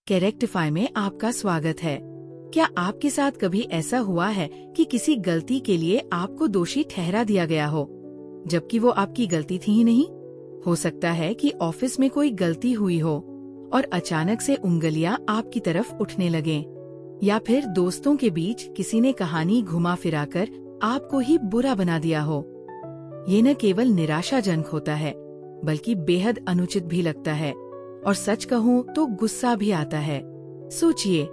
कैरेक्टिफाई में आपका स्वागत है। क्या आपके साथ कभी ऐसा हुआ है कि किसी गलती के लिए आपको दोषी ठहरा दिया गया हो, जबकि वो आपकी गलती थी ही नहीं? हो सकता है कि ऑफिस में कोई गलती हुई हो और अचानक से उंगलियां आपकी तरफ उठने लगें, या फिर दोस्तों के बीच किसी ने कहानी घुमा फिराकर आपको ही बुरा बना दिया हो। ये न केवल निराशाजनक होता है, बल्कि बेहद अनुचित भी लगता है, और सच कहूँ तो गुस्सा भी आता है। सोचिए,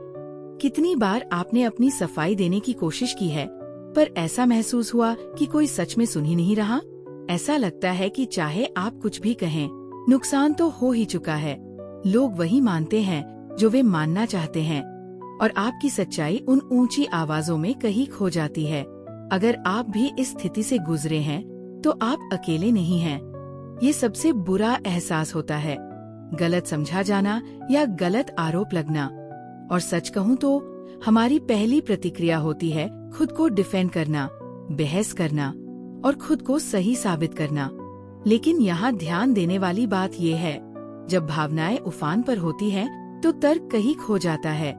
कितनी बार आपने अपनी सफाई देने की कोशिश की है, पर ऐसा महसूस हुआ कि कोई सच में सुन ही नहीं रहा। ऐसा लगता है कि चाहे आप कुछ भी कहें, नुकसान तो हो ही चुका है। लोग वही मानते हैं जो वे मानना चाहते हैं, और आपकी सच्चाई उन ऊंची आवाजों में कहीं खो जाती है। अगर आप भी इस स्थिति से गुजरे हैं, तो आप अकेले नहीं हैं। ये सबसे बुरा एहसास होता है, गलत समझा जाना या गलत आरोप लगना। और सच कहूँ तो हमारी पहली प्रतिक्रिया होती है खुद को डिफेंड करना, बहस करना और खुद को सही साबित करना। लेकिन यहाँ ध्यान देने वाली बात ये है, जब भावनाएं उफान पर होती हैं, तो तर्क कहीं खो जाता है।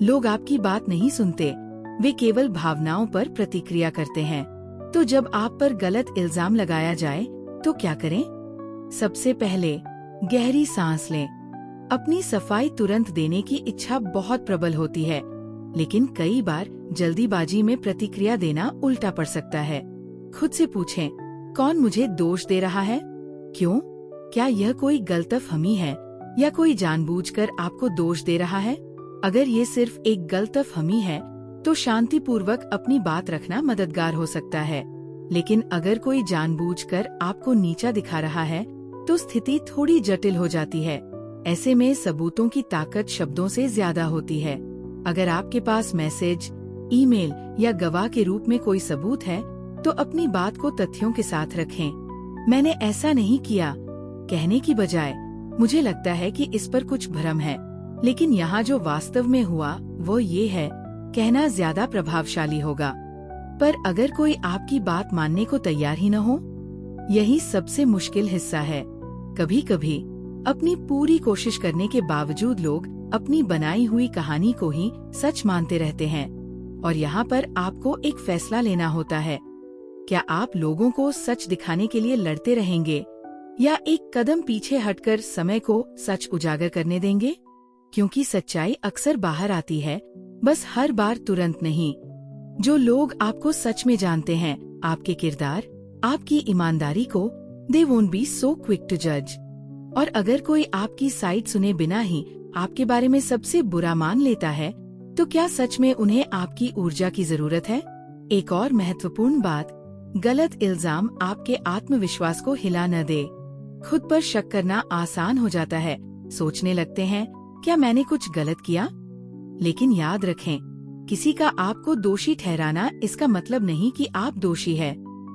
लोग आपकी बात नहीं सुनते, वे केवल भावनाओं पर प्रतिक्रिया करते हैं। तो जब आप पर गलत इल्जाम लगाया जाए, तो क्या करें? सबसे पहले गहरी सांस लें। अपनी सफाई तुरंत देने की इच्छा बहुत प्रबल होती है, लेकिन कई बार जल्दीबाजी में प्रतिक्रिया देना उल्टा पड़ सकता है। खुद से पूछें, कौन मुझे दोष दे रहा है? क्यों? क्या यह कोई गलतफहमी है या कोई जानबूझकर आपको दोष दे रहा है? अगर ये सिर्फ एक गलतफहमी है, तो शांतिपूर्वक अपनी बात रखना मददगार हो सकता है। लेकिन अगर कोई जानबूझकर आपको नीचा दिखा रहा है, तो स्थिति थोड़ी जटिल हो जाती है। ऐसे में सबूतों की ताकत शब्दों से ज्यादा होती है। अगर आपके पास मैसेज, ईमेल या गवाह के रूप में कोई सबूत है, तो अपनी बात को तथ्यों के साथ रखें। मैंने ऐसा नहीं किया कहने की बजाय, मुझे लगता है कि इस पर कुछ भ्रम है, लेकिन यहाँ जो वास्तव में हुआ वो ये है, कहना ज्यादा प्रभावशाली होगा। पर अगर कोई आपकी बात मानने को तैयार ही न हो, यही सबसे मुश्किल हिस्सा है। कभी कभी अपनी पूरी कोशिश करने के बावजूद लोग अपनी बनाई हुई कहानी को ही सच मानते रहते हैं, और यहाँ पर आपको एक फैसला लेना होता है। क्या आप लोगों को सच दिखाने के लिए लड़ते रहेंगे, या एक कदम पीछे हटकर समय को सच उजागर करने देंगे? क्योंकि सच्चाई अक्सर बाहर आती है, बस हर बार तुरंत नहीं। जो लोग आपको सच में जानते हैं, आपके किरदार, आपकी ईमानदारी को, they won't be so quick to judge। और अगर कोई आपकी साइड सुने बिना ही आपके बारे में सबसे बुरा मान लेता है, तो क्या सच में उन्हें आपकी ऊर्जा की जरूरत है? एक और महत्वपूर्ण बात, गलत इल्जाम आपके आत्मविश्वास को हिला न दे। खुद पर शक करना आसान हो जाता है, सोचने लगते हैं, क्या मैंने कुछ गलत किया? लेकिन याद रखें, किसी का आपको दोषी ठहराना इसका मतलब नहीं कि आप दोषी है।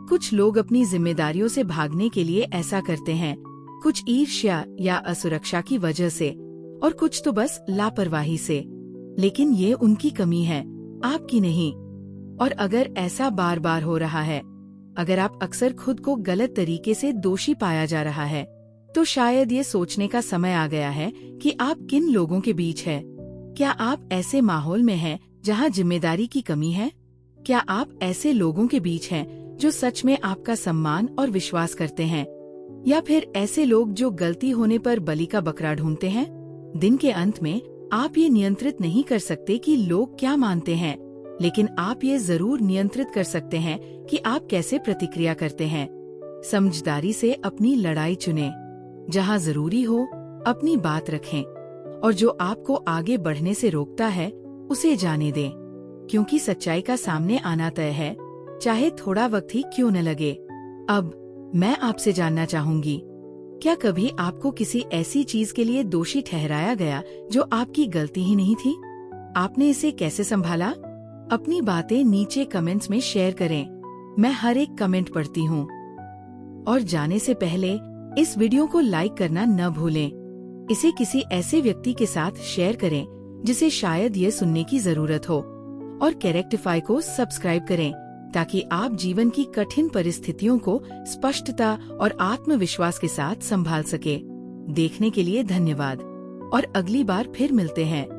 कुछ लोग अपनी जिम्मेदारियों से भागने के लिए ऐसा करते हैं, कुछ ईर्ष्या या असुरक्षा की वजह से, और कुछ तो बस लापरवाही से। लेकिन ये उनकी कमी है, आपकी नहीं। और अगर ऐसा बार बार हो रहा है, अगर आप अक्सर खुद को गलत तरीके से दोषी पाया जा रहा है, तो शायद ये सोचने का समय आ गया है कि आप किन लोगों के बीच है। क्या आप ऐसे माहौल में हैं जहां जिम्मेदारी की कमी है? क्या आप ऐसे लोगों के बीच हैं जो सच में आपका सम्मान और विश्वास करते हैं, या फिर ऐसे लोग जो गलती होने पर बलि का बकरा ढूंढते हैं? दिन के अंत में आप ये नियंत्रित नहीं कर सकते कि लोग क्या मानते हैं, लेकिन आप ये जरूर नियंत्रित कर सकते हैं कि आप कैसे प्रतिक्रिया करते हैं। समझदारी से अपनी लड़ाई चुनें, जहां जरूरी हो अपनी बात रखें, और जो आपको आगे बढ़ने से रोकता है उसे जाने दें, क्योंकि सच्चाई का सामने आना तय है, चाहे थोड़ा वक्त ही क्यों न लगे। अब मैं आपसे जानना चाहूंगी, क्या कभी आपको किसी ऐसी चीज के लिए दोषी ठहराया गया जो आपकी गलती ही नहीं थी? आपने इसे कैसे संभाला? अपनी बातें नीचे कमेंट्स में शेयर करें, मैं हर एक कमेंट पढ़ती हूँ। और जाने से पहले इस वीडियो को लाइक करना न भूलें। इसे किसी ऐसे व्यक्ति के साथ शेयर करें जिसे शायद ये सुनने की जरूरत हो, और कैरेक्टिफाई को सब्सक्राइब करें ताकि आप जीवन की कठिन परिस्थितियों को स्पष्टता और आत्मविश्वास के साथ संभाल सके। देखने के लिए धन्यवाद। और अगली बार फिर मिलते हैं।